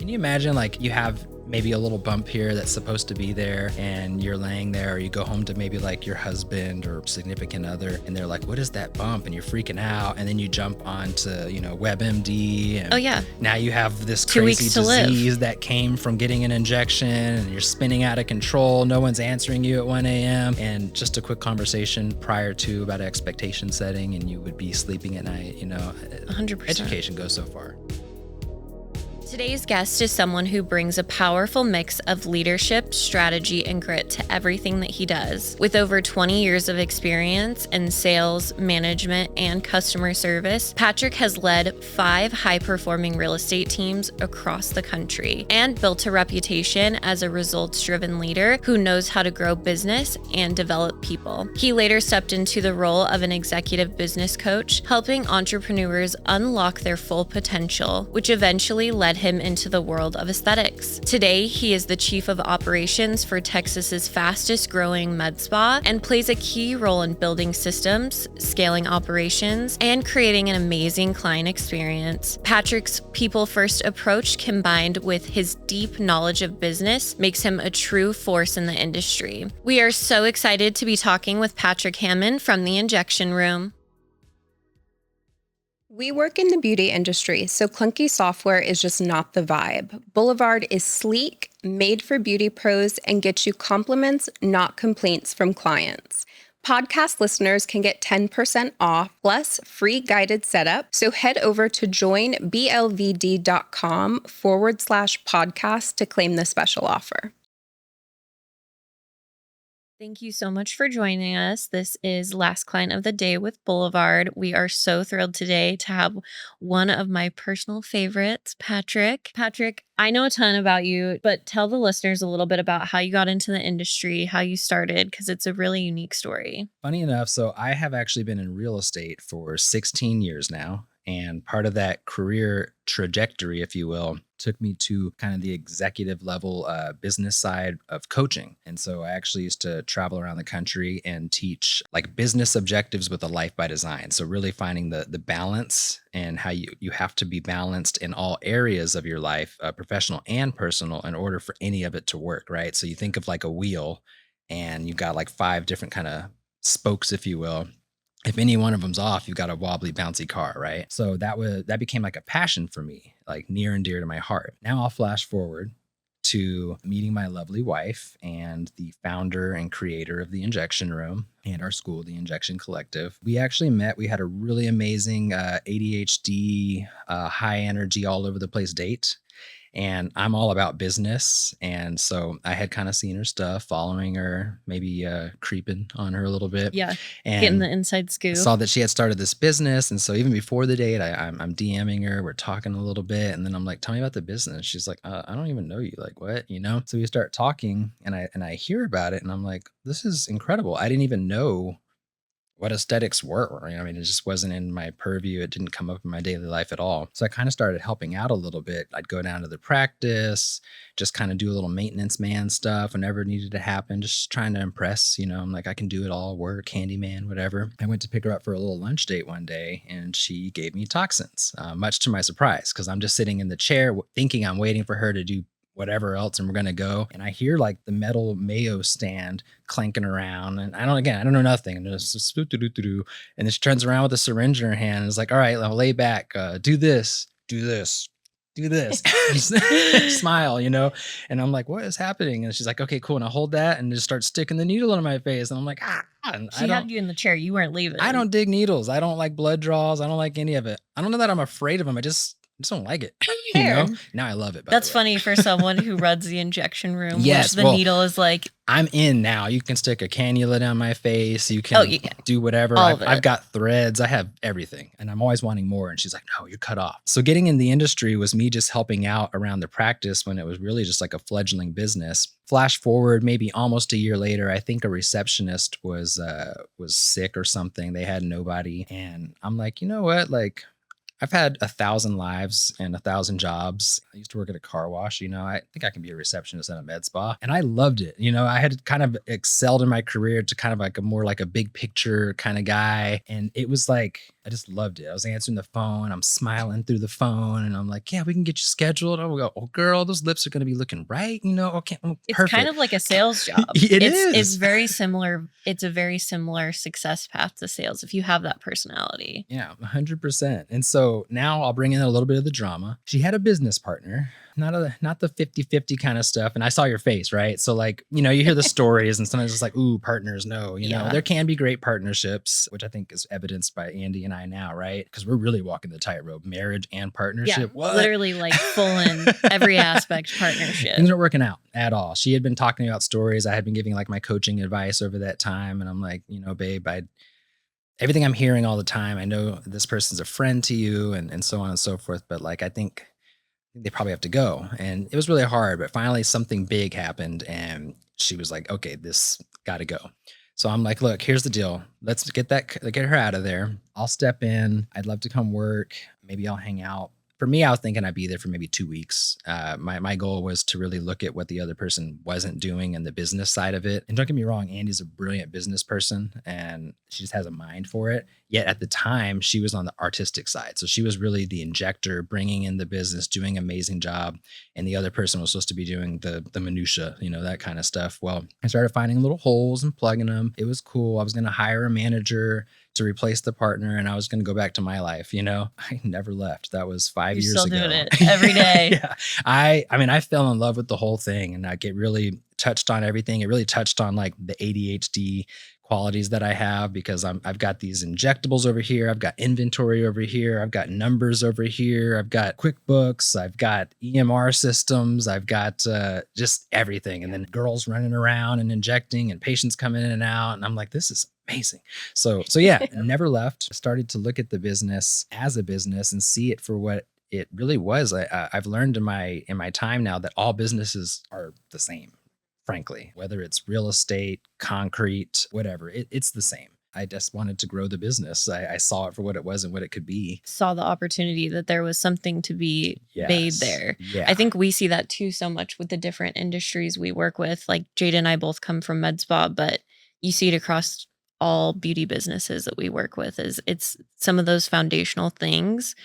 Can you imagine like you have maybe a little bump here that's supposed to be there and you're laying there, or you go home to maybe like your husband or significant other and they're like, what is that bump? And you're freaking out. And then you jump onto, WebMD. And Oh, yeah. now you have this 2 crazy weeks to live. disease that came from getting an injection and you're spinning out of control. No one's answering you at 1 a.m. And just a quick conversation prior to about expectation setting and you would be sleeping at night, 100%. Education goes so far. Today's guest is someone who brings a powerful mix of leadership, strategy, and grit to everything that he does. With over 20 years of experience in sales, management, and customer service, Patrick has led 5 high-performing real estate teams across the country and built a reputation as a results-driven leader who knows how to grow business and develop people. He later stepped into the role of an executive business coach, helping entrepreneurs unlock their full potential, which eventually led him into the world of aesthetics. Today, he is the chief of operations for Texas's fastest growing med spa and plays a key role in building systems, scaling operations, and creating an amazing client experience. Patrick's people-first approach combined with his deep knowledge of business makes him a true force in the industry. We are so excited to be talking with Patrick Hammond from the Injection Room. We work in the beauty industry, so clunky software is just not the vibe. Boulevard is sleek, made for beauty pros, and gets you compliments, not complaints from clients. Podcast listeners can get 10% off plus free guided setup. So head over to joinblvd.com/podcast to claim the special offer. Thank you so much for joining us. This is Last Client of the Day with Boulevard. We are so thrilled today to have one of my personal favorites, Patrick. Patrick, I know a ton about you, but tell the listeners a little bit about how you got into the industry, how you started, because it's a really unique story. Funny enough, so I have actually been in real estate for 16 years now. And part of that career trajectory, if you will, took me to kind of the executive level business side of coaching. And so I actually used to travel around the country and teach like business objectives with a life by design. So really finding the balance and how you have to be balanced in all areas of your life, professional and personal, in order for any of it to work, right? So you think of like a wheel and you've got like 5 different kind of spokes, if you will. If any one of them's off, you've got a wobbly, bouncy car, right? So that became like a passion for me, like near and dear to my heart. Now I'll flash forward to meeting my lovely wife and the founder and creator of the Injection Room and our school, the Injection Collective. We actually met. We had a really amazing ADHD, high energy, all over the place date. And I'm all about business. And so I had kind of seen her stuff, following her, maybe creeping on her a little bit. Yeah, and getting the inside scoop. Saw that she had started this business. And so even before the date, I'm DMing her. We're talking a little bit. And then I'm like, tell me about the business. She's like, I don't even know you. Like, what? So we start talking and I hear about it. And I'm like, this is incredible. I didn't even know what aesthetics were. It just wasn't in my purview. It didn't come up in my daily life at all. So I kind of started helping out a little bit. I'd go down to the practice, just kind of do a little maintenance man stuff whenever it needed to happen, just trying to impress. I'm like, I can do it all, work, handyman, whatever. I went to pick her up for a little lunch date one day and she gave me toxins, much to my surprise, because I'm just sitting in the chair thinking I'm waiting for her to do whatever else and we're going to go. And I hear like the metal mayo stand clanking around and I don't know nothing. And just and then she turns around with a syringe in her hand and is like, all right, I'll lay back, do this, smile, and I'm like, what is happening? And she's like, okay, cool. And I hold that and just start sticking the needle in my face. And I'm like, And she had you in the chair. You weren't leaving. I don't dig needles. I don't like blood draws. I don't like any of it. I don't know that I'm afraid of them. I just don't like it. Now I love it. That's funny for someone who runs the Injection Room. Yes, which the needle is like, I'm in now. You can stick a cannula down my face. You can do whatever. I've got threads. I have everything. And I'm always wanting more. And she's like, no, you're cut off. So getting in the industry was me just helping out around the practice when it was really just like a fledgling business. Flash forward maybe almost a year later, I think a receptionist was sick or something. They had nobody. And I'm like, you know what? Like, I've had 1,000 lives and 1,000 jobs. I used to work at a car wash. I think I can be a receptionist at a med spa, and I loved it. I had kind of excelled in my career to kind of like a more like a big picture kind of guy. And it was like, I just loved it. I was answering the phone. I'm smiling through the phone and I'm like, yeah, we can get you scheduled. Oh, we go, oh girl, those lips are going to be looking right. Okay. It's Perfect. kind of like a sales job. It is. It's very similar. It's a very similar success path to sales if you have that personality. Yeah, 100%. And so now I'll bring in a little bit of the drama. She had a business partner, not the 50-50 kind of stuff. And I saw your face, right? So like, you hear the stories and sometimes it's like, ooh, partners, no, there can be great partnerships, which I think is evidenced by Andy and I now, right? Because we're really walking the tightrope, marriage and partnership. Yeah, literally like full in every aspect partnership. Things aren't working out at all. She had been talking about stories. I had been giving like my coaching advice over that time. And I'm like, babe, everything I'm hearing all the time, I know this person's a friend to you and so on and so forth. But like, I think they probably have to go. And it was really hard, but finally something big happened and she was like, okay, this got to go. So I'm like, look, here's the deal. Let's get her out of there. I'll step in. I'd love to come work. Maybe I'll hang out. For me, I was thinking I'd be there for maybe 2 weeks. My goal was to really look at what the other person wasn't doing and the business side of it. And don't get me wrong, Andy's a brilliant business person and she just has a mind for it. Yet at the time, she was on the artistic side. So she was really the injector, bringing in the business, doing an amazing job. And the other person was supposed to be doing the minutia, that kind of stuff. Well, I started finding little holes and plugging them. It was cool. I was going to hire a manager to replace the partner and I was going to go back to my life. I never left. That was 5 years ago. You're still doing it every day. Yeah. I fell in love with the whole thing and like it really touched on everything. It really touched on like the ADHD qualities that I have because I've got these injectables over here. I've got inventory over here. I've got numbers over here. I've got QuickBooks. I've got EMR systems. I've got just everything. And then girls running around and injecting and patients coming in and out. And I'm like, this is amazing. So yeah, never left. Started to look at the business as a business and see it for what it really was. I've learned in my time now that all businesses are the same, frankly, whether it's real estate, concrete, whatever, it's the same. I just wanted to grow the business. I saw it for what it was and what it could be. Saw the opportunity that there was something to be made there. Yeah. I think we see that too so much with the different industries we work with. Like Jada and I both come from med spa, but you see it across all beauty businesses that we work with. It's some of those foundational things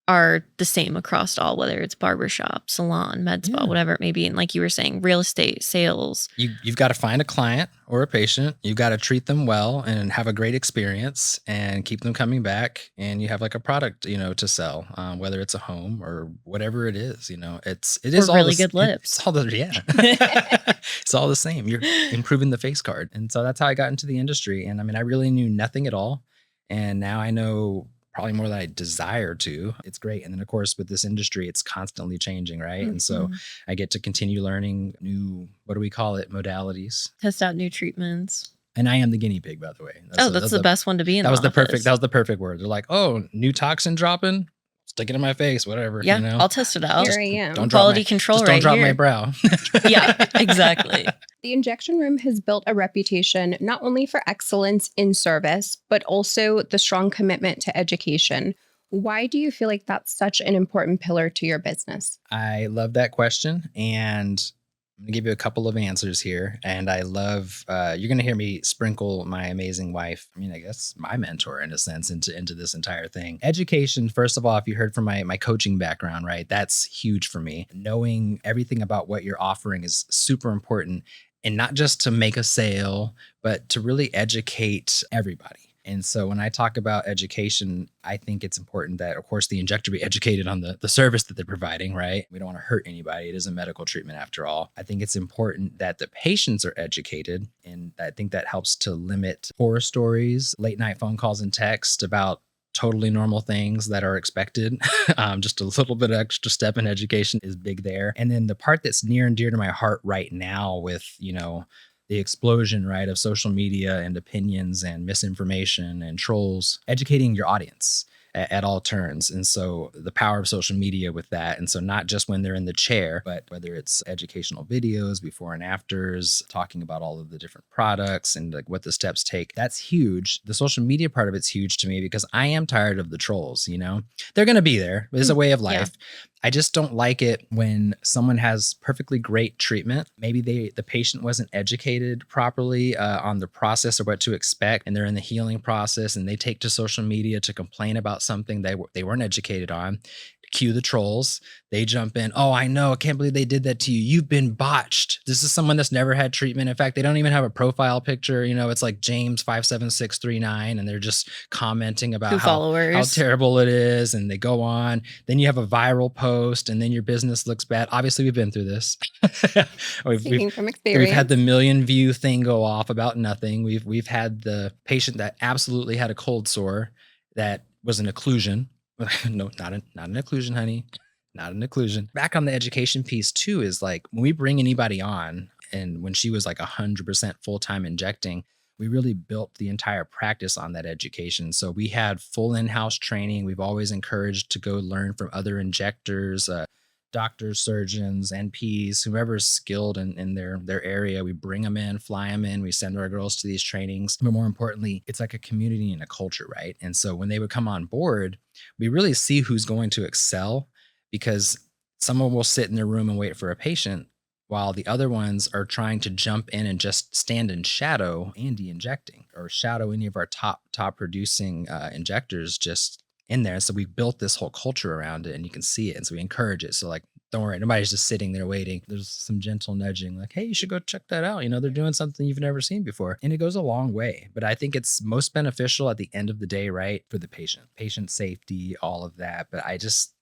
are the same across all, whether it's barbershop, salon, med spa, whatever it may be. And like you were saying, real estate, sales. You've got to find a client or a patient. You've got to treat them well and have a great experience and keep them coming back. And you have like a product, to sell, whether it's a home or whatever it is, it is all really good lips. It's all it's all the same. You're improving the face card. And so that's how I got into the industry. And I really knew nothing at all. And now I know probably more than I desire to. It's great. And then of course, with this industry, it's constantly changing, right? Mm-hmm. And so I get to continue learning new, what do we call it? Modalities. Test out new treatments. And I am the guinea pig, by the way. That's the best one to be in. That was the perfect word. They're like, oh, new toxin dropping? Stick it in my face, whatever. Yeah, I'll test it out. Here I am. Don't quality control right here. Don't drop my brow. Yeah, exactly. The injection room has built a reputation not only for excellence in service, but also the strong commitment to education. Why do you feel like that's such an important pillar to your business? I love that question. And I'm going to give you a couple of answers here. And I love, you're going to hear me sprinkle my amazing wife, I guess my mentor in a sense, into this entire thing. Education, first of all, if you heard from my coaching background, right, that's huge for me. Knowing everything about what you're offering is super important. And not just to make a sale, but to really educate everybody. And so when I talk about education, I think it's important that, of course, the injector be educated on the service that they're providing, right? We don't want to hurt anybody. It is a medical treatment after all. I think it's important that the patients are educated. And I think that helps to limit horror stories, late night phone calls and text about totally normal things that are expected. Just a little bit of extra step in education is big there. And then the part that's near and dear to my heart right now with, the explosion, right, of social media and opinions and misinformation and trolls, educating your audience. at all turns. And so the power of social media with that. And so not just when they're in the chair, but whether it's educational videos, before and afters, talking about all of the different products and like what the steps take, that's huge. The social media part of it's huge to me because I am tired of the trolls, you know? They're going to be there. It's a way of life. Yeah. I just don't like it when someone has perfectly great treatment. Maybe the patient wasn't educated properly on the process or what to expect, and they're in the healing process, and they take to social media to complain about something they weren't educated on. Cue the trolls. They jump in. Oh, I know. I can't believe they did that to you. You've been botched. This is someone that's never had treatment. In fact, they don't even have a profile picture. You know, it's like James 57639, and they're just commenting about how terrible it is. And they go on. Then you have a viral post, and then your business looks bad. Obviously, we've been through this. Speaking from experience, we've had the 1 million view thing go off about nothing. We've had the patient that absolutely had a cold sore that was an occlusion. No, not an occlusion, honey. Not an occlusion. Back on the education piece too is like when we bring anybody on, and when she was like 100% full-time injecting, we really built the entire practice on that education. So we had full in-house training. We've always encouraged to go learn from other injectors, doctors, surgeons, NPs, whoever's skilled in their area. We bring them in, fly them in, we send our girls to these trainings. But more importantly, it's like a community and a culture, right? And so when they would come on board, we really see who's going to excel, because someone will sit in their room and wait for a patient while the other ones are trying to jump in and just stand in shadow Andy injecting, or shadow any of our top producing injectors just in there. So we built this whole culture around it, and you can see it. And so we encourage it. So like, don't worry, nobody's just sitting there waiting. There's some gentle nudging like, hey, you should go check that out. You know, they're doing something you've never seen before. And it goes a long way. But I think it's most beneficial at the end of the day, right? For the patient safety, all of that. But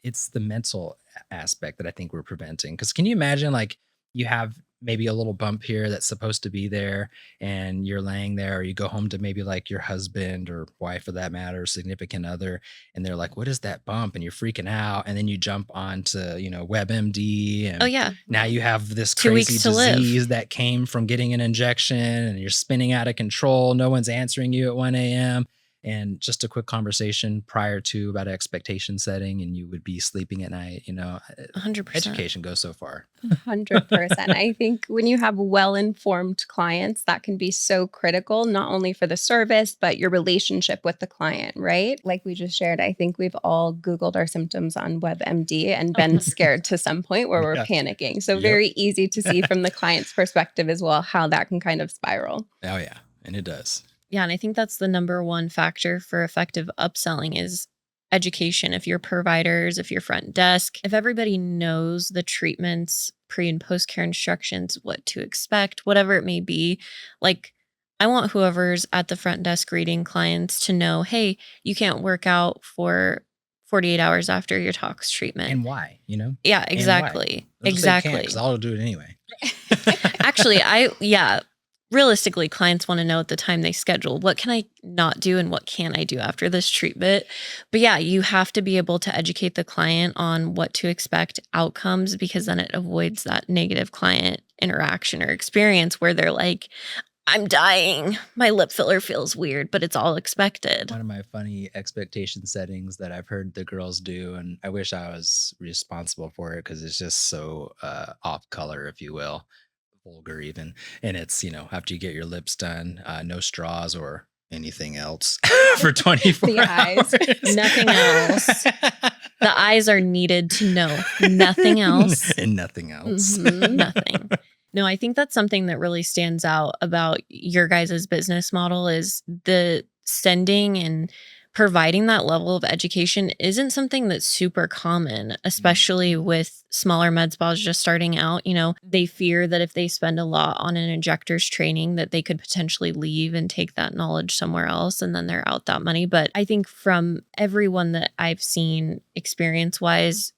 it's the mental aspect that I think we're preventing. Because can you imagine, like, you have maybe a little bump here that's supposed to be there, and you're laying there, or you go home to maybe like your husband or wife for that matter, significant other, and they're like, what is that bump? And you're freaking out. And then you jump onto, WebMD, and now you have this crazy disease that came from getting an injection, and you're spinning out of control. No one's answering you at 1 a.m. And just a quick conversation prior to about expectation setting, and you would be sleeping at night. 100%. Education goes so far. 100%. I think when you have well-informed clients, that can be so critical, not only for the service, but your relationship with the client, right? Like we just shared, I think we've all Googled our symptoms on WebMD and been scared to some point where we're panicking. So very easy to see from the client's perspective as well, how that can kind of spiral. Oh yeah. And it does. Yeah, and I think that's the number one factor for effective upselling is education. If you're providers, if you're front desk, if everybody knows the treatments, pre and post care instructions, what to expect, whatever it may be, like I want whoever's at the front desk greeting clients to know, hey, you can't work out for 48 hours after your tox treatment. And why, Yeah, exactly. Exactly. Because I'll do it anyway. Actually, realistically, clients want to know at the time they schedule, what can I not do and what can I do after this treatment? But yeah, you have to be able to educate the client on what to expect outcomes, because then it avoids that negative client interaction or experience where they're like, I'm dying. My lip filler feels weird, but it's all expected. One of my funny expectation settings that I've heard the girls do, and I wish I was responsible for it because it's just so off color, if you will. Vulgar even, and it's after you get your lips done, no straws or anything else for 24 the hours. Nothing else. The eyes are needed to know nothing else. And nothing else. Mm-hmm. Nothing. No, I think that's something that really stands out about your guys' business model is the sending and providing that level of education isn't something that's super common, especially with smaller med spas just starting out. They fear that if they spend a lot on an injector's training that they could potentially leave and take that knowledge somewhere else, and then they're out that money. But I think from everyone that I've seen experience-wise,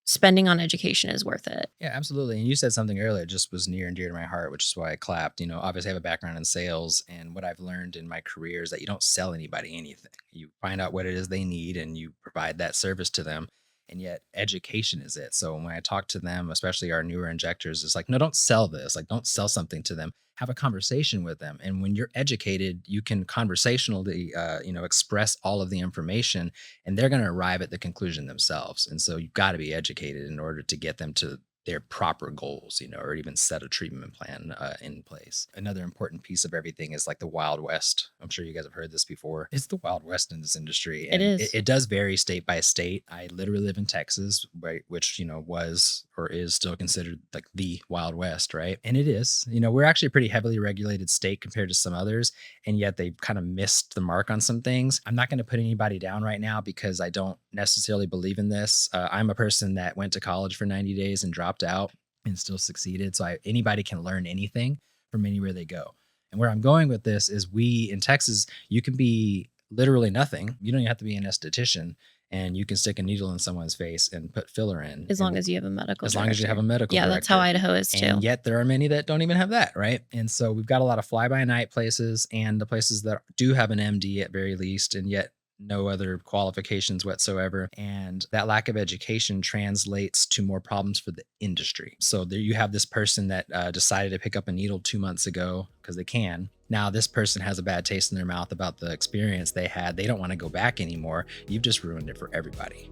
spending on education is worth it. Yeah, absolutely. And you said something earlier, just was near and dear to my heart, which is why I clapped. Obviously I have a background in sales, and what I've learned in my career is that you don't sell anybody anything. You find out what it is they need and you provide that service to them. And yet education is it. So when I talk to them, especially our newer injectors, it's like, no, don't sell this. Like, don't sell something to them. Have a conversation with them. And when you're educated, you can conversationally, express all of the information, and they're going to arrive at the conclusion themselves. And so you've got to be educated in order to get them to their proper goals, or even set a treatment plan in place. Another important piece of everything is like the Wild West. I'm sure you guys have heard this before. It's the Wild West in this industry. And It is. It does vary state by state. I literally live in Texas, right, which, was or is still considered like the Wild West, right? And it is. We're actually a pretty heavily regulated state compared to some others, and yet they kind of missed the mark on some things. I'm not going to put anybody down right now because I don't necessarily believe in this. I'm a person that went to college for 90 days and dropped out and still succeeded. So anybody can learn anything from anywhere they go. And where I'm going with this is in Texas, you can be literally nothing. You don't even have to be an esthetician, and you can stick a needle in someone's face and put filler in. As long as you have a medical As long as you have a medical Yeah, director. that's how Idaho is too. And yet there are many that don't even have that, right? And so we've got a lot of fly-by-night places, and the places that do have an MD at very least, and yet no other qualifications whatsoever. And that lack of education translates to more problems for the industry. So there you have this person that decided to pick up a needle 2 months ago because they can. Now this person has a bad taste in their mouth about the experience they had. They don't want to go back anymore. You've just ruined it for everybody,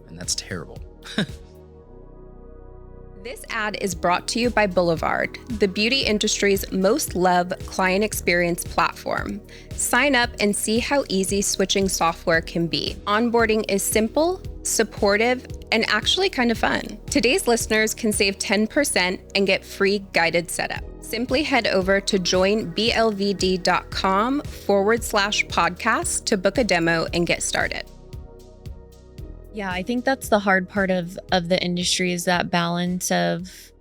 and that's terrible. This ad is brought to you by Boulevard, the beauty industry's most loved client experience platform. Sign up and see how easy switching software can be. Onboarding is simple, supportive, and actually kind of fun. Today's listeners can save 10% and get free guided setup. Simply head over to joinblvd.com/podcast to book a demo and get started. Yeah, I think that's the hard part of the industry, is that balance of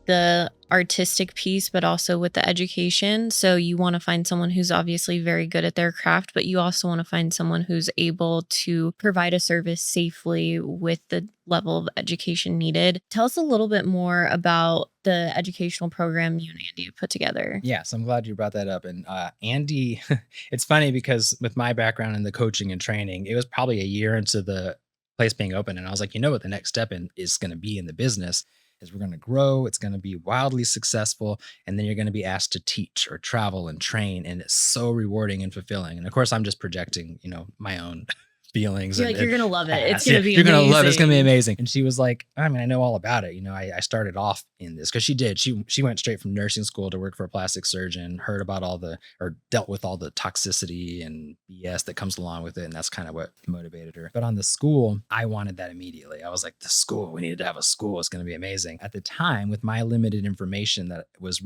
the artistic piece, but also with the education. So you want to find someone who's obviously very good at their craft, but you also want to find someone who's able to provide a service safely with the level of education needed. Tell us a little bit more about the educational program you and Andy have put together. Yes, I'm glad you brought that up. And Andy, it's funny because with my background in the coaching and training, it was probably a year into the place being open. And I was like, what the next step is going to be in the business is we're going to grow. It's going to be wildly successful. And then you're going to be asked to teach or travel and train. And it's so rewarding and fulfilling. And of course, I'm just projecting, my own feelings. You're going to love it. It's going to be You're going to love it. It's going to be amazing. amazing. And she was like, I know all about it. I started off in this because she did. She went straight from nursing school to work for a plastic surgeon, heard about dealt with all the toxicity and BS that comes along with it. And that's kind of what motivated her. But on the school, I wanted that immediately. I was like, the school, we needed to have a school. It's going to be amazing. At the time, with my limited information, that was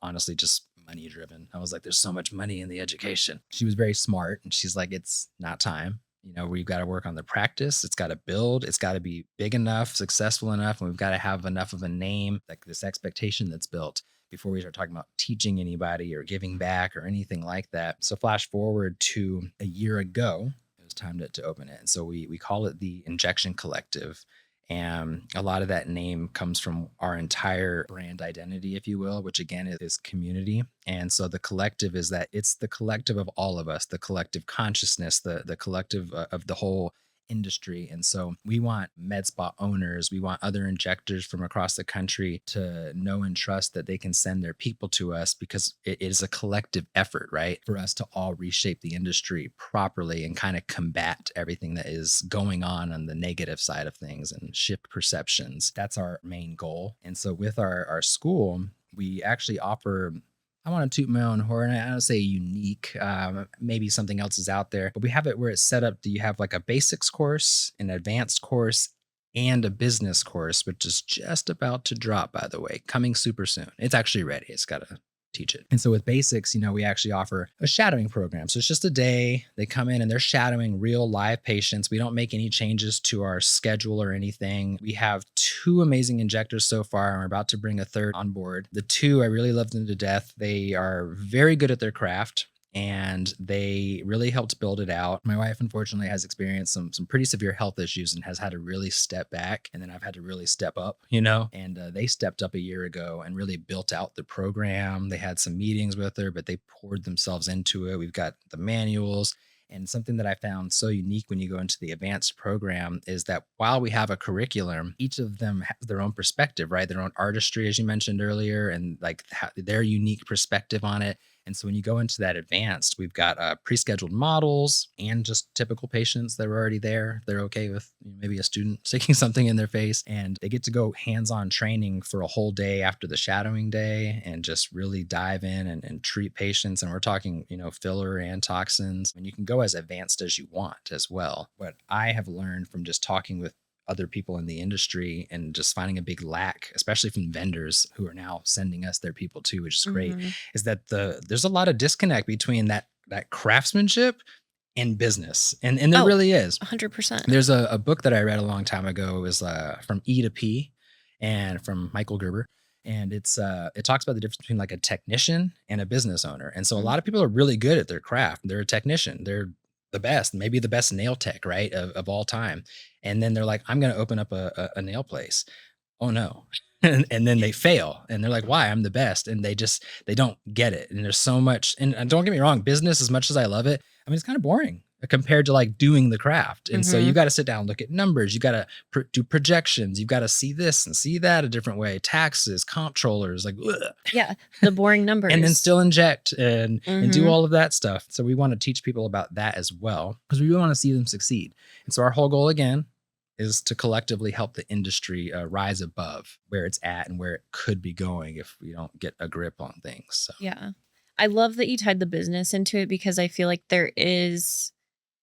honestly just money driven. I was like, there's so much money in the education. She was very smart, and she's like, it's not time. We've got to work on the practice. It's got to build. It's got to be big enough, successful enough, and we've got to have enough of a name, like this expectation that's built before we start talking about teaching anybody or giving back or anything like that. So flash forward to a year ago, it was time to open it. And so we call it the Injection Collective. And a lot of that name comes from our entire brand identity, if you will, which again is community. And so the collective is that it's the collective of all of us, the collective consciousness, the collective of the whole industry. And so we want med spa owners, we want other injectors from across the country to know and trust that they can send their people to us, because it is a collective effort, right? For us to all reshape the industry properly and kind of combat everything that is going on the negative side of things and shift perceptions. That's our main goal. And so with our school, we actually offer, I want to toot my own horn. I don't say unique. Maybe something else is out there, but we have it where it's set up. Do you have like a basics course, an advanced course, and a business course, which is just about to drop, by the way, coming super soon. It's actually ready. It's got to teach it. And so with basics, we actually offer a shadowing program. So it's just a day. They come in and they're shadowing real live patients. We don't make any changes to our schedule or anything. We have 2 amazing injectors so far, and we're about to bring a 3rd on board. The 2, I really love them to death. They are very good at their craft, and they really helped build it out. My wife, unfortunately, has experienced some pretty severe health issues and has had to really step back. And then I've had to really step up, and they stepped up a year ago and really built out the program. They had some meetings with her, but they poured themselves into it. We've got the manuals. And something that I found so unique when you go into the advanced program is that while we have a curriculum, each of them has their own perspective, right? Their own artistry, as you mentioned earlier, and like their unique perspective on it. And so when you go into that advanced, we've got pre-scheduled models and just typical patients that are already there. They're okay with maybe a student sticking something in their face, and they get to go hands-on training for a whole day after the shadowing day and just really dive in and treat patients. And we're talking, filler and toxins. And you can go as advanced as you want as well. What I have learned from just talking with other people in the industry and just finding a big lack, especially from vendors who are now sending us their people too, which is great, is that there's a lot of disconnect between that craftsmanship and business. And there really is. 100%. There's a book that I read a long time ago. It was from E to P and from Michael Gerber. And it talks about the difference between like a technician and a business owner. And so a lot of people are really good at their craft. They're a technician. They're the best, maybe the best nail tech, right, of all time. And then they're like, I'm going to open up a nail place. Oh no. And then they fail and they're like, why? I'm the best. And they don't get it. And there's so much, and don't get me wrong, business, as much as I love it, I mean, it's kind of boring compared to like doing the craft. And so you got to sit down, look at numbers. You got to do projections. You've got to see this and see that a different way. Taxes, comptrollers, like, ugh. Yeah, the boring numbers. And then still inject and do all of that stuff. So we want to teach people about that as well, because we really want to see them succeed. And so our whole goal, again, is to collectively help the industry rise above where it's at and where it could be going if we don't get a grip on things. So. Yeah. I love that you tied the business into it, because I feel like there is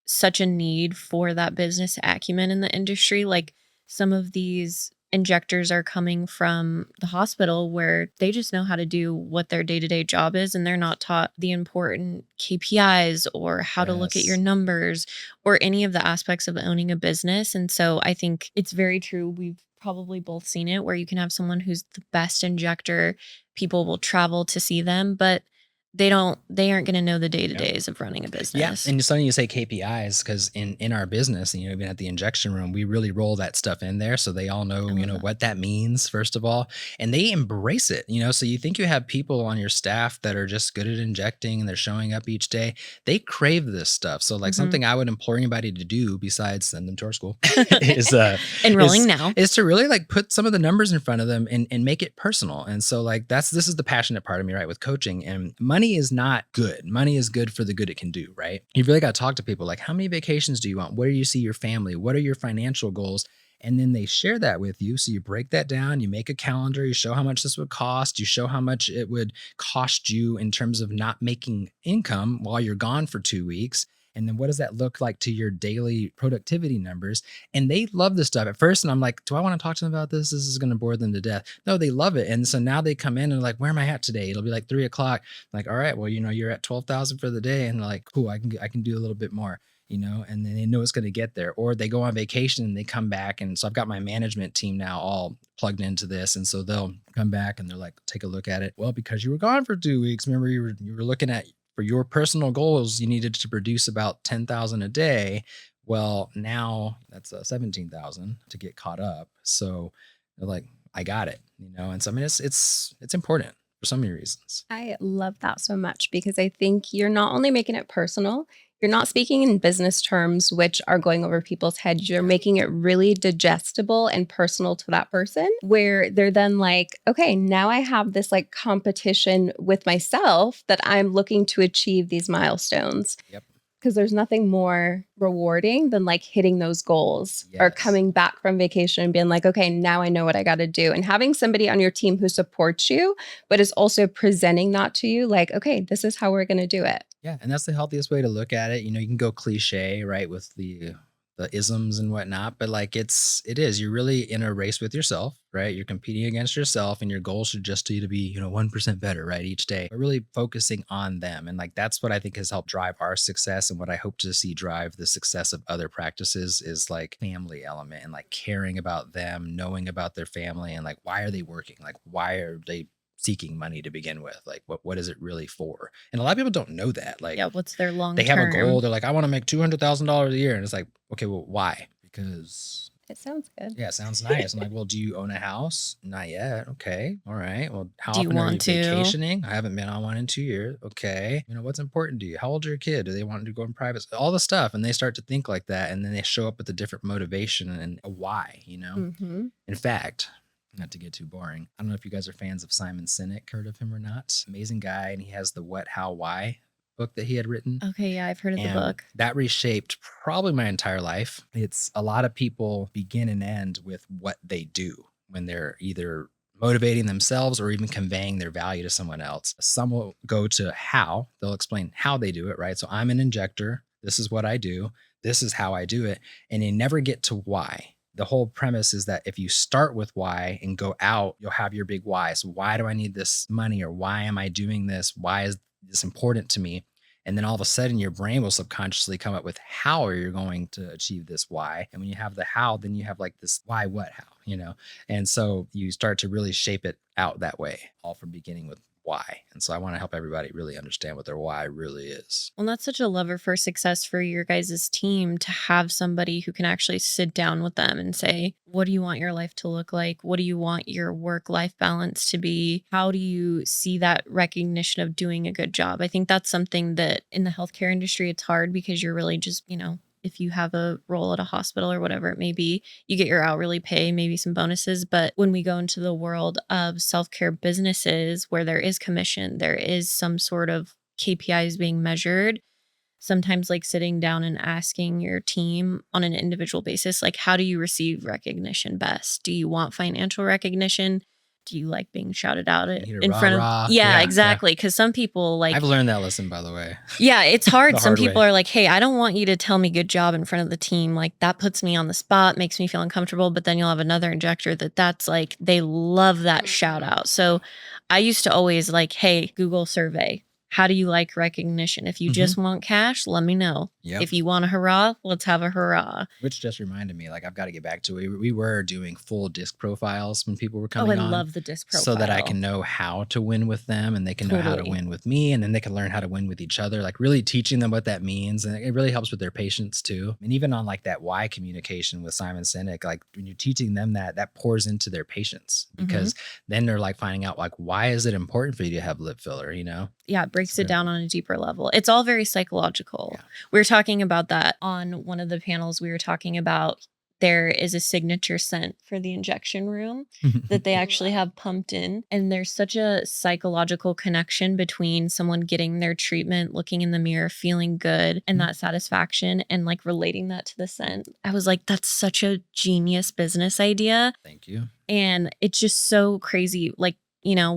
such a need for that business acumen in the industry. Like, some of these injectors are coming from the hospital where they just know how to do what their day-to-day job is, and they're not taught the important KPIs or how to look at your numbers or any of the aspects of owning a business. And so I think it's very true. We've probably both seen it where you can have someone who's the best injector. People will travel to see them, but they aren't going to know the day-to-days of running a business. Yeah. And it's funny you say KPIs, because in our business, even at the injection room, we really roll that stuff in there. So they all know, what that means, first of all, and they embrace it, so you think you have people on your staff that are just good at injecting and they're showing up each day. They crave this stuff. So like something I would implore anybody to do besides send them to our school is enrolling now is to really like put some of the numbers in front of them and make it personal. And so like this is the passionate part of me, right? With coaching, and money is not good. Money is good for the good it can do, right? You've really got to talk to people like, how many vacations do you want? Where do you see your family? What are your financial goals? And then they share that with you. So you break that down, you make a calendar, you show how much this would cost, you show how much it would cost you in terms of not making income while you're gone for 2 weeks. And then what does that look like to your daily productivity numbers? And they love this stuff at first. And I'm like, do I want to talk to them about this? This is going to bore them to death. No, they love it. And so now they come in and like, where am I at today? It'll be like 3 o'clock. I'm like, all right, well, you're at 12,000 for the day. And they're like, cool, I can do a little bit more, and then they know it's going to get there. Or they go on vacation and they come back. And so I've got my management team now all plugged into this. And so they'll come back and they're like, take a look at it. Well, because you were gone for 2 weeks, remember you were looking at, for your personal goals, you needed to produce about 10,000 a day. Well, now that's 17,000 to get caught up. So they're like, I got it, And so I mean, it's important for so many reasons. I love that so much, because I think you're not only making it personal, you're not speaking in business terms, which are going over people's heads. You're making it really digestible and personal to that person, where they're then like, okay, now I have this like competition with myself that I'm looking to achieve these milestones. Yep. Because there's nothing more rewarding than like hitting those goals or coming back from vacation and being like, okay, now I know what I got to do. And having somebody on your team who supports you, but is also presenting that to you like, okay, this is how we're going to do it. Yeah. And that's the healthiest way to look at it. You can go cliche, right, with the isms and whatnot, but like it is, you're really in a race with yourself, right? You're competing against yourself, and your goal should just be to be, 1% better, right, each day, but really focusing on them. And like, that's what I think has helped drive our success. And what I hope to see drive the success of other practices is like family element and like caring about them, knowing about their family, and like, why are they working? Like, why are they seeking money to begin with? Like, what is it really for? And a lot of people don't know that. Like, what's their long they term? have a goal. They're like, I want to make $200,000 a year. And it's like, okay, well, why? Because It sounds good. Yeah, sounds nice. I'm like, well, do you own a house? Not yet. Okay. All right. Well, how Do you often are you want to? vacationing? I haven't been on one in 2 years. Okay. What's important to you? How old's your kid? Do they want to go in private? All the stuff. And they start to think like that. And then they show up with a different motivation and a why. Mm-hmm. In fact, not to get too boring, I don't know if you guys are fans of Simon Sinek, heard of him or not. Amazing guy. And he has the What, How, Why book that he had written. Okay, yeah, I've heard of the And book. that reshaped probably my entire life. It's a lot of people begin and end with what they do when they're either motivating themselves or even conveying their value to someone else. Some will go to how, they'll explain how they do it, right? So I'm an injector. This is what I do. This is how I do it. And they never get to why. The whole premise is that if you start with why and go out, you'll have your big why. So why do I need this money, or why am I doing this? Why is this important to me? And then all of a sudden your brain will subconsciously come up with how are you going to achieve this why. And when you have the how, then you have like this why, what, how. And so you start to really shape it out that way, all from beginning with why. And so I want to help everybody really understand what their why really is. Well, that's such a lever for success for your guys' team, to have somebody who can actually sit down with them and say, what do you want your life to look like? What do you want your work-life balance to be? How do you see that recognition of doing a good job? I think that's something that in the healthcare industry, it's hard because you're really just, if you have a role at a hospital or whatever it may be, you get your hourly pay, maybe some bonuses. But when we go into the world of self-care businesses where there is commission, there is some sort of KPIs being measured, sometimes like sitting down and asking your team on an individual basis, like, how do you receive recognition best? Do you want financial recognition? Do you like being shouted out in front of? Yeah, exactly. Because some people I've learned that lesson, by the way. Yeah, it's hard. Some people are like, hey, I don't want you to tell me good job in front of the team. Like, that puts me on the spot, makes me feel uncomfortable. But then you'll have another injector that's like, they love that shout out. So I used to always like, hey, Google survey. How do you like recognition? If you just want cash, let me know. Yep. If you want a hurrah, let's have a hurrah. Which just reminded me, like, I've got to get back to it. We were doing full disc profiles when people were coming on. I love the disc profile. So that I can know how to win with them, and they can know how to win with me, and then they can learn how to win with each other, like really teaching them what that means. And it really helps with their patients too. And even on like that why communication with Simon Sinek, like when you're teaching them that pours into their patients, because then they're like finding out like, why is it important for you to have lip filler, Yeah, it breaks it down on a deeper level. It's all very psychological. Yeah. We were talking about that on one of the panels. We were talking about there is a signature scent for the injection room that they actually have pumped in. And there's such a psychological connection between someone getting their treatment, looking in the mirror, feeling good, and that satisfaction, and like relating that to the scent. I was like, that's such a genius business idea. Thank you. And it's just so crazy. Like,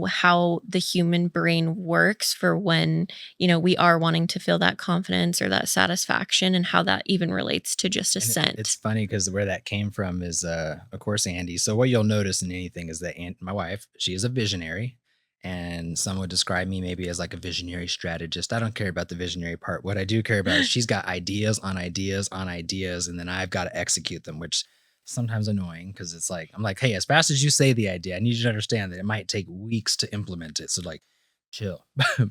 how the human brain works for when, we are wanting to feel that confidence or that satisfaction, and how that even relates to just a scent. It's funny because where that came from is, of course, Andy. So what you'll notice in anything is that my wife, she is a visionary, and some would describe me maybe as like a visionary strategist. I don't care about the visionary part. What I do care about is she's got ideas on ideas on ideas, and then I've got to execute them, which sometimes annoying because it's like, I'm like, hey, as fast as you say the idea, I need you to understand that it might take weeks to implement it. So like, chill.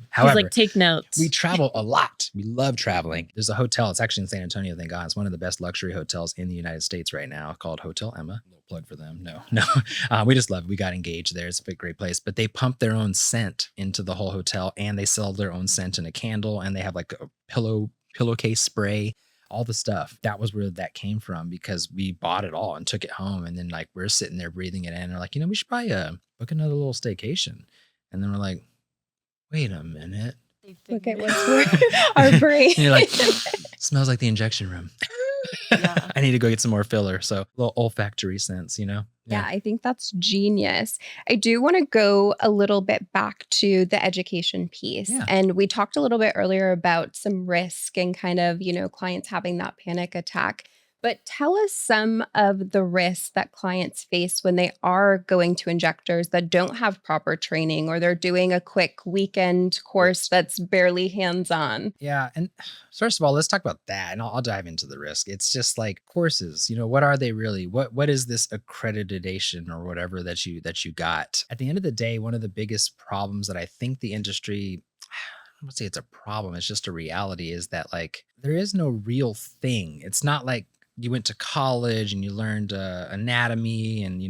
However, he's like, take notes. We travel a lot. We love traveling. There's a hotel. It's actually in San Antonio. Thank God. It's one of the best luxury hotels in the United States right now, called Hotel Emma. A little plug for them. No. We just love it. We got engaged there. It's a great place. But they pump their own scent into the whole hotel, and they sell their own scent in a candle, and they have like a pillowcase spray. All the stuff. That was where that came from, because we bought it all and took it home. And then like we're sitting there breathing it in, and we're like, we should probably book another little staycation. And then we're like, wait a minute. Look at what's our brain. And you're like, smells like the injection room. Yeah. I need to go get some more filler. So a little olfactory sense, Yeah, I think that's genius. I do want to go a little bit back to the education piece. Yeah. And we talked a little bit earlier about some risk and kind of, clients having that panic attack. But tell us some of the risks that clients face when they are going to injectors that don't have proper training, or they're doing a quick weekend course that's barely hands-on. Yeah. And first of all, let's talk about that, and I'll dive into the risk. It's just like courses, what are they really? What is this accreditation or whatever that you got? At the end of the day, one of the biggest problems that I think the industry, I don't say it's a problem, it's just a reality, is that like there is no real thing. It's not like you went to college and you learned anatomy and,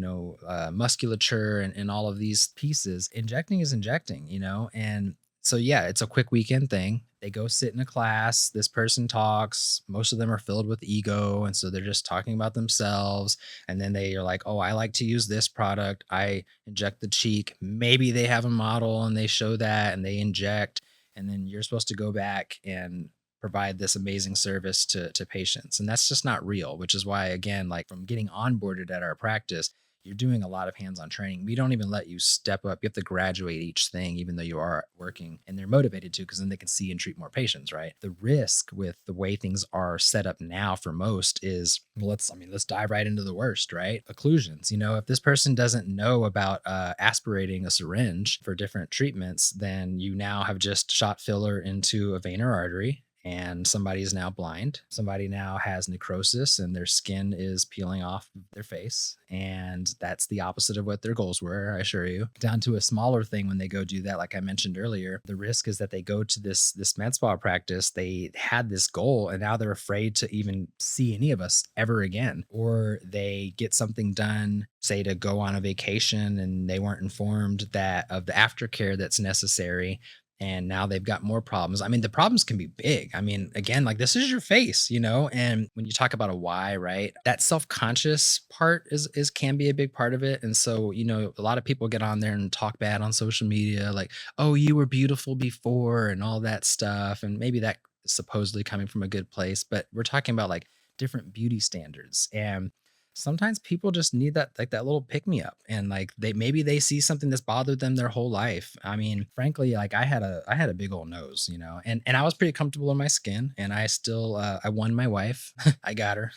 musculature and all of these pieces. Injecting is injecting, and so, yeah, it's a quick weekend thing. They go sit in a class. This person talks. Most of them are filled with ego. And so they're just talking about themselves. And then they are like, oh, I like to use this product. I inject the cheek. Maybe they have a model and they show that and they inject. And then you're supposed to go back and provide this amazing service to patients. And that's just not real, which is why, again, like from getting onboarded at our practice, you're doing a lot of hands-on training. We don't even let you step up. You have to graduate each thing, even though you are working, and they're motivated to because then they can see and treat more patients, right? The risk with the way things are set up now for most is, well, let's dive right into the worst, right? Occlusions. If this person doesn't know about aspirating a syringe for different treatments, then you now have just shot filler into a vein or artery, and somebody is now blind. Somebody now has necrosis and their skin is peeling off their face. And that's the opposite of what their goals were, I assure you. Down to a smaller thing when they go do that, like I mentioned earlier, the risk is that they go to this med spa practice, they had this goal and now they're afraid to even see any of us ever again. Or they get something done, say to go on a vacation, and they weren't informed that of the aftercare that's necessary. And now they've got more problems. I mean, the problems can be big. I mean, again, like this is your face, and when you talk about a why, right, that self-conscious part is can be a big part of it. And so, a lot of people get on there and talk bad on social media, like, oh, you were beautiful before and all that stuff. And maybe that is supposedly coming from a good place, but we're talking about like different beauty standards. And sometimes people just need that, like that little pick me up, and like they see something that's bothered them their whole life. I mean, frankly, like I had a big old nose, and I was pretty comfortable in my skin, and I still I won my wife. I got her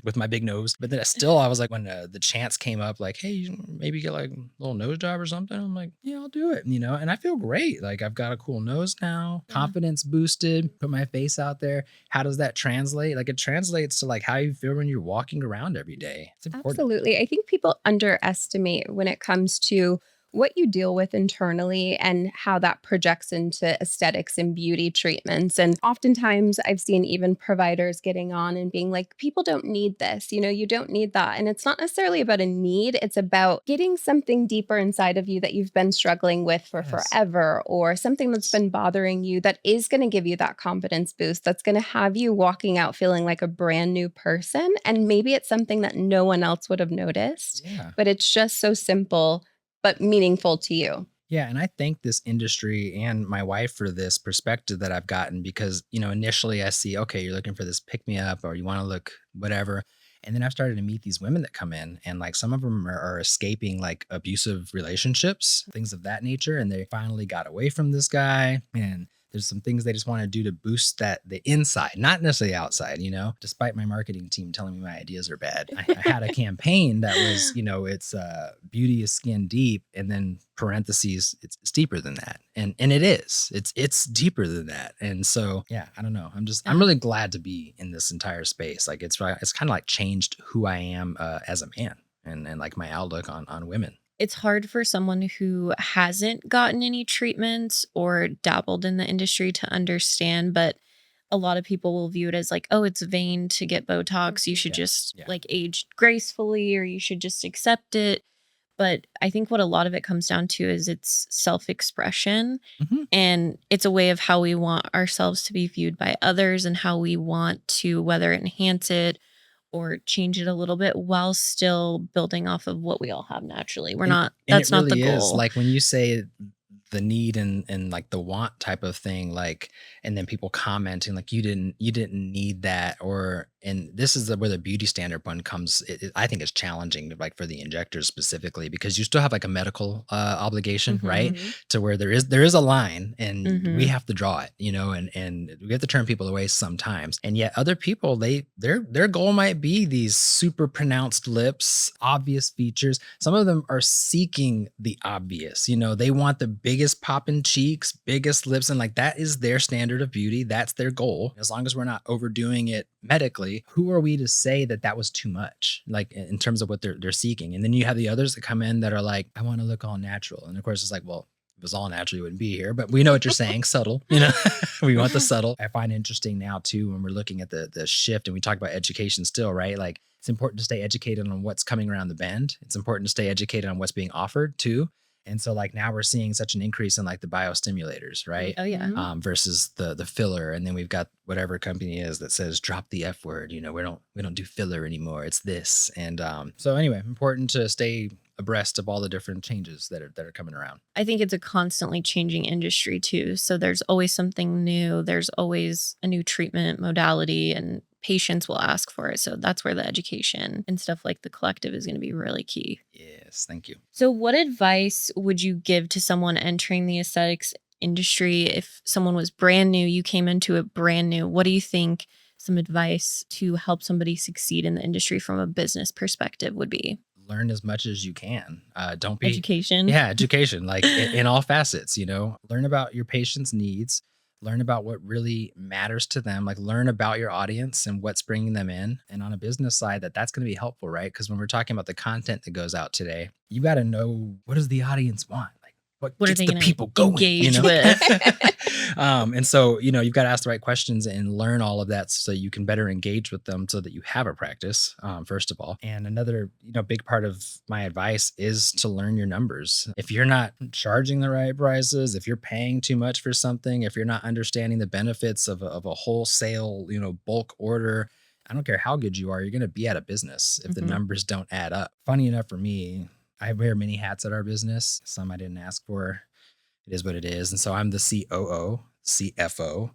with my big nose, but then still I was like, when the chance came up, like, hey, you maybe get like a little nose job or something, I'm like, yeah, I'll do it, and I feel great. Like I've got a cool nose now, confidence boosted, put my face out there. How does that translate? Like it translates to like how you feel when you're walking around every day. It's important. Absolutely. I think people underestimate when it comes to what you deal with internally and how that projects into aesthetics and beauty treatments. And oftentimes I've seen even providers getting on and being like, people don't need this, you don't need that. And it's not necessarily about a need, it's about getting something deeper inside of you that you've been struggling with for forever, or something that's been bothering you that is going to give you that confidence boost, that's going to have you walking out feeling like a brand new person. And maybe it's something that no one else would have noticed, but it's just so simple but meaningful to you. Yeah. And I thank this industry and my wife for this perspective that I've gotten because, initially I see, okay, you're looking for this pick me up or you want to look whatever. And then I've started to meet these women that come in, and like some of them are escaping like abusive relationships, things of that nature. And they finally got away from this guy, and there's some things they just want to do to boost the inside, not necessarily outside, despite my marketing team telling me my ideas are bad. I had a campaign that was, it's beauty is skin deep, and then parentheses, it's deeper than that. And it is, it's deeper than that. And so, yeah, I don't know. I'm really glad to be in this entire space. Like it's kind of like changed who I am as a man and like my outlook on women. It's hard for someone who hasn't gotten any treatments or dabbled in the industry to understand, but a lot of people will view it as like, oh, it's vain to get Botox. You should just like age gracefully, or you should just accept it. But I think what a lot of it comes down to is it's self-expression, and it's a way of how we want ourselves to be viewed by others and how we want to whether enhance it or change it a little bit while still building off of what we all have naturally. That's not the goal. Is like when you say the need and like the want type of thing, like, and then people commenting like you didn't need that, and this is where the beauty standard one comes. I think it's challenging, like for the injectors specifically, because you still have like a medical obligation, right? To where there is a line, and we have to draw it, and we have to turn people away sometimes. And yet other people, their goal might be these super pronounced lips, obvious features. Some of them are seeking the obvious, they want the biggest popping cheeks, biggest lips, and like that is their standard of beauty. That's their goal. As long as we're not overdoing it medically, who are we to say that was too much, like in terms of what they're seeking? And then you have the others that come in that are like, I want to look all natural. And of course it's like, well, If it was all natural, you wouldn't be here, but we know what you're saying. Subtle, we want the subtle. I find interesting now too, when we're looking at the shift and we talk about education still, right? Like it's important to stay educated on what's coming around the bend. It's important to stay educated on what's being offered too. And so like now we're seeing such an increase in like the biostimulators, right? Oh yeah. Versus the filler. And then we've got whatever company is that says, drop the F word, we don't do filler anymore. It's this. And so anyway, important to stay abreast of all the different changes that are coming around. I think it's a constantly changing industry too. So there's always something new. There's always a new treatment modality and patients will ask for it. So that's where the education and stuff like the collective is going to be really key. Yes, thank you. So what advice would you give to someone entering the aesthetics industry? If someone was brand new, you came into it brand new, what do you think some advice to help somebody succeed in the industry from a business perspective would be? Learn as much as you can. Don't be education. Yeah, education, like in all facets, learn about your patient's needs, learn about what really matters to them, like learn about your audience and what's bringing them in. And on a business side, that's going to be helpful, right? Because when we're talking about the content that goes out today, you got to know, what does the audience want? Like what gets are they the people going? Engage with? And so, you've got to ask the right questions and learn all of that so you can better engage with them so that you have a practice, first of all. And another, big part of my advice is to learn your numbers. If you're not charging the right prices, if you're paying too much for something, if you're not understanding the benefits of a wholesale, bulk order, I don't care how good you are, you're going to be out of business if the numbers don't add up. Funny enough for me, I wear many hats at our business. Some I didn't ask for. It is what it is. And so I'm the COO, CFO,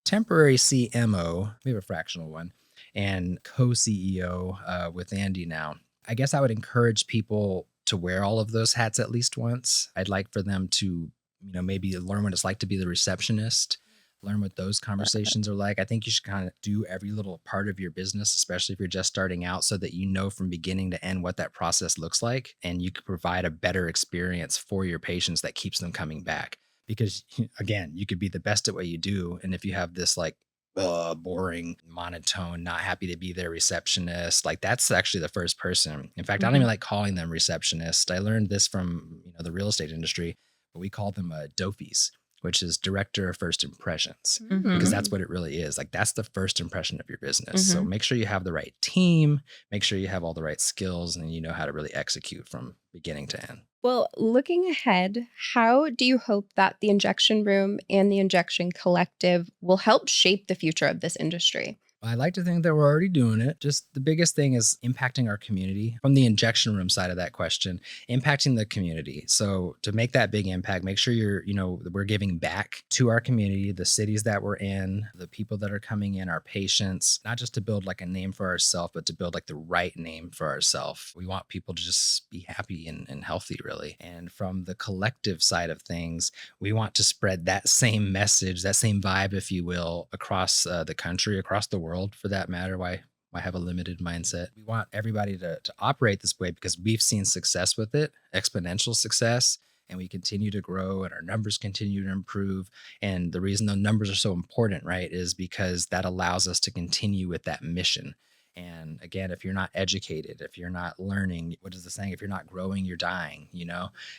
temporary CMO, we have a fractional one, and co-CEO with Andy now. I guess I would encourage people to wear all of those hats at least once. I'd like for them to, maybe learn what it's like to be the receptionist, learn what those conversations are like. I think you should kind of do every little part of your business, especially if you're just starting out, so that you know from beginning to end what that process looks like. And you could provide a better experience for your patients that keeps them coming back. Because again, you could be the best at what you do. And if you have this like boring, monotone, not happy to be there receptionist, like that's actually the first person. In fact, I don't even like calling them receptionist. I learned this from the real estate industry, but we call them dofies, which is director of first impressions, because that's what it really is. Like that's the first impression of your business. So make sure you have the right team, make sure you have all the right skills, and you know how to really execute from beginning to end. Well, looking ahead, how do you hope that the injection room and the injection collective will help shape the future of this industry? I like to think that we're already doing it. Just the biggest thing is impacting our community. From the injection room side of that question, impacting the community. So to make that big impact, make sure we're giving back to our community, the cities that we're in, the people that are coming in, our patients, not just to build like a name for ourselves, but to build like the right name for ourselves. We want people to just be happy and healthy, really. And from the collective side of things, we want to spread that same message, that same vibe, if you will, across the country, across the world for that matter. Why have a limited mindset? We want everybody to operate this way because we've seen success with it, exponential success, and we continue to grow and our numbers continue to improve. And the reason the numbers are so important, right, is because that allows us to continue with that mission. And again, if you're not educated, if you're not learning, what is the saying? If you're not growing, you're dying,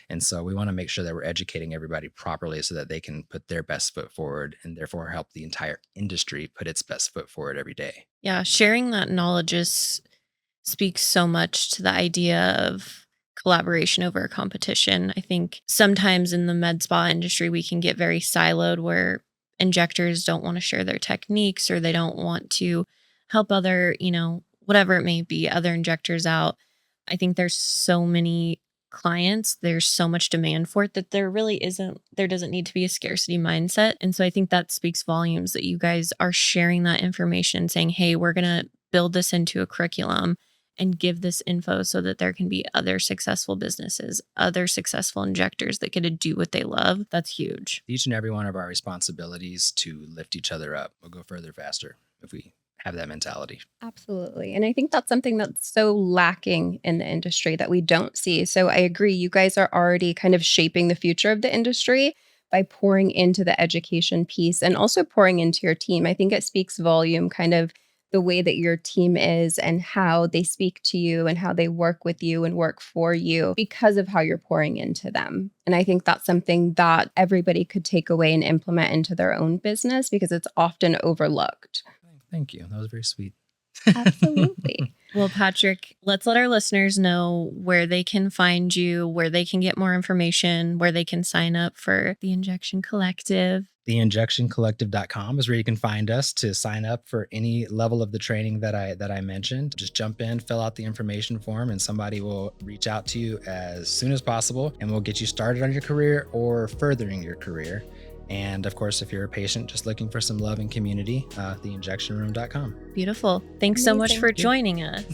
And so we want to make sure that we're educating everybody properly so that they can put their best foot forward and therefore help the entire industry put its best foot forward every day. Yeah, sharing that knowledge speaks so much to the idea of collaboration over competition. I think sometimes in the med spa industry, we can get very siloed where injectors don't want to share their techniques or they don't want to help other, whatever it may be, other injectors out. I think there's so many clients, there's so much demand for it that there doesn't need to be a scarcity mindset. And so I think that speaks volumes that you guys are sharing that information and saying, hey, we're going to build this into a curriculum and give this info so that there can be other successful businesses, other successful injectors that get to do what they love. That's huge. Each and every one of our responsibilities to lift each other up. We'll go further faster if we have that mentality. Absolutely. And I think that's something that's so lacking in the industry that we don't see. So I agree. You guys are already kind of shaping the future of the industry by pouring into the education piece and also pouring into your team. I think it speaks volume kind of the way that your team is and how they speak to you and how they work with you and work for you because of how you're pouring into them. And I think that's something that everybody could take away and implement into their own business because it's often overlooked. Thank you. That was very sweet. Absolutely. Well, Patrick, let's let our listeners know where they can find you, where they can get more information, where they can sign up for the Injection Collective. TheInjectionCollective.com is where you can find us to sign up for any level of the training that I mentioned. Just jump in, fill out the information form, and somebody will reach out to you as soon as possible, and we'll get you started on your career or furthering your career. And of course, if you're a patient just looking for some love and community, theinjectionroom.com. Beautiful. Thanks so much for joining us.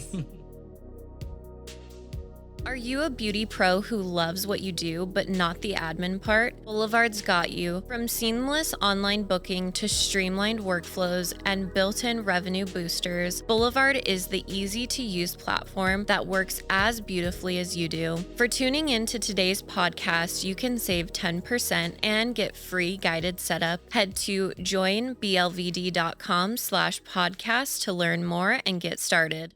Are you a beauty pro who loves what you do, but not the admin part? Boulevard's got you. From seamless online booking to streamlined workflows and built-in revenue boosters, Boulevard is the easy-to-use platform that works as beautifully as you do. For tuning in to today's podcast, you can save 10% and get free guided setup. Head to joinblvd.com/podcast to learn more and get started.